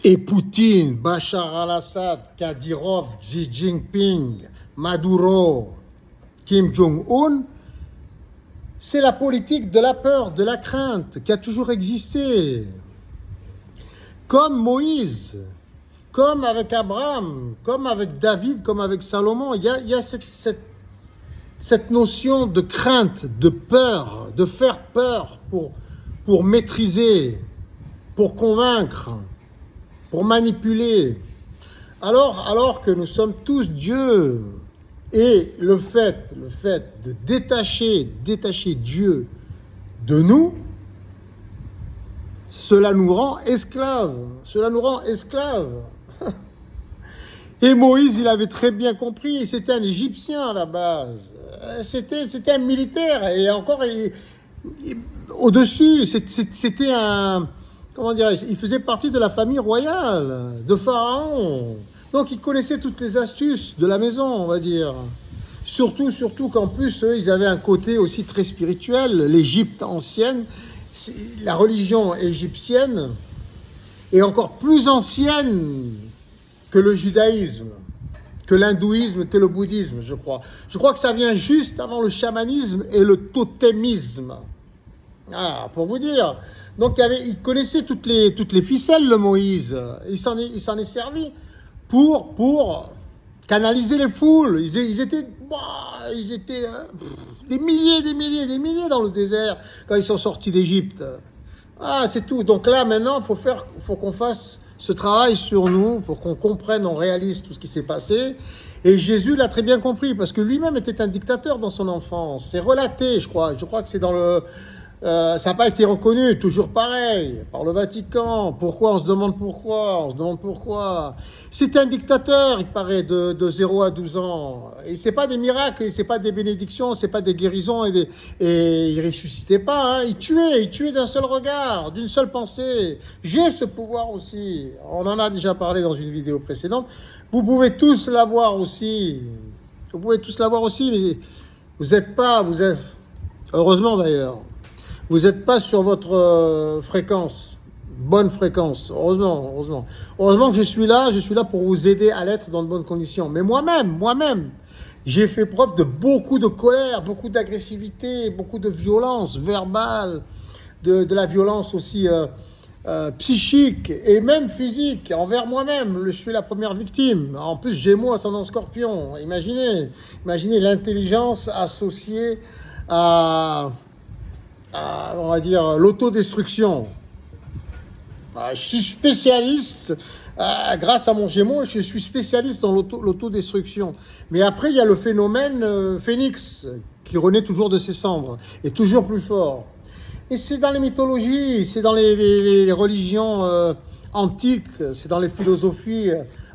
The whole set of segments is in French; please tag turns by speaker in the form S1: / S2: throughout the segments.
S1: Et Poutine, Bachar al-Assad, Kadyrov, Xi Jinping, Maduro, Kim Jong-un, c'est la politique de la peur, de la crainte qui a toujours existé. Comme Moïse, comme avec Abraham, comme avec David, comme avec Salomon, il y a cette notion de crainte, de peur, de faire peur pour maîtriser, pour convaincre, pour manipuler. Alors que nous sommes tous Dieu, et le fait de détacher Dieu de nous, cela nous rend esclaves. Cela nous rend esclaves. Et Moïse, il avait très bien compris, c'était un Égyptien à la base. C'était un militaire, et encore, au-dessus, c'était un... Comment dirais-je? Il faisait partie de la famille royale, de Pharaon. Donc, il connaissait toutes les astuces de la maison, on va dire. Surtout qu'en plus, eux, ils avaient un côté aussi très spirituel. L'Égypte ancienne, la religion égyptienne est encore plus ancienne que le judaïsme, que l'hindouisme, que le bouddhisme, je crois. Je crois que ça vient juste avant le chamanisme et le totémisme. Ah, pour vous dire. Donc, il connaissait toutes les ficelles, le Moïse. Il s'en est servi pour canaliser les foules. Ils étaient des milliers dans le désert quand ils sont sortis d'Égypte. Ah, c'est tout. Donc là, maintenant, faut qu'on fasse ce travail sur nous pour qu'on comprenne, on réalise tout ce qui s'est passé. Et Jésus l'a très bien compris parce que lui-même était un dictateur dans son enfance. C'est relaté, je crois. Je crois que c'est dans le... ça n'a pas été reconnu, toujours pareil, par le Vatican. Pourquoi? On se demande pourquoi. C'est un dictateur, il paraît, de 0 à 12 ans. Et c'est pas des miracles, c'est pas des bénédictions, c'est pas des guérisons, et il ressuscitait pas, hein. Il tuait d'un seul regard, d'une seule pensée. J'ai ce pouvoir aussi. On en a déjà parlé dans une vidéo précédente. Vous pouvez tous l'avoir aussi. Mais vous êtes, heureusement d'ailleurs, vous n'êtes pas sur votre fréquence, bonne fréquence, heureusement. Heureusement que je suis là pour vous aider à l'être dans de bonnes conditions. Mais moi-même, j'ai fait preuve de beaucoup de colère, beaucoup d'agressivité, beaucoup de violence verbale, de la violence aussi psychique et même physique envers moi-même. Je suis la première victime. En plus, Gémeaux, ascendant Scorpion. Imaginez l'intelligence associée à on va dire, l'autodestruction. Je suis spécialiste, grâce à mon Gémeaux, je suis spécialiste dans l'autodestruction. Mais après, il y a le phénomène phénix, qui renaît toujours de ses cendres, et toujours plus fort. Et c'est dans les mythologies, c'est dans les religions antiques, c'est dans les philosophies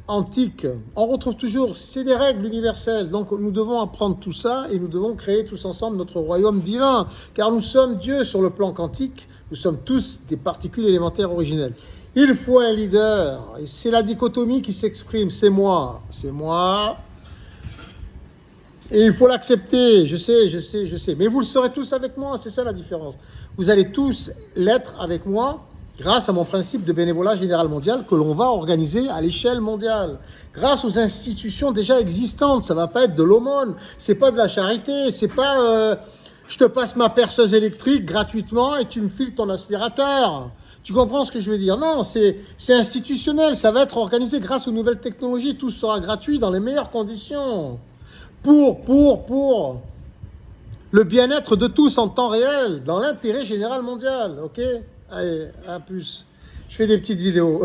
S1: antiques. On retrouve toujours, c'est des règles universelles. Donc nous devons apprendre tout ça et nous devons créer tous ensemble notre royaume divin. Car nous sommes Dieu sur le plan quantique, nous sommes tous des particules élémentaires originelles. Il faut un leader, et c'est la dichotomie qui s'exprime, c'est moi. Et il faut l'accepter, je sais. Mais vous le serez tous avec moi, c'est ça la différence. Vous allez tous l'être avec moi grâce à mon principe de bénévolat général mondial que l'on va organiser à l'échelle mondiale. Grâce aux institutions déjà existantes, ça ne va pas être de l'aumône, c'est pas de la charité, c'est pas je te passe ma perceuse électrique gratuitement et tu me files ton aspirateur. Tu comprends ce que je veux dire? Non, c'est institutionnel, ça va être organisé grâce aux nouvelles technologies, tout sera gratuit dans les meilleures conditions. Pour le bien-être de tous en temps réel, dans l'intérêt général mondial, ok? Allez, à plus. Je fais des petites vidéos.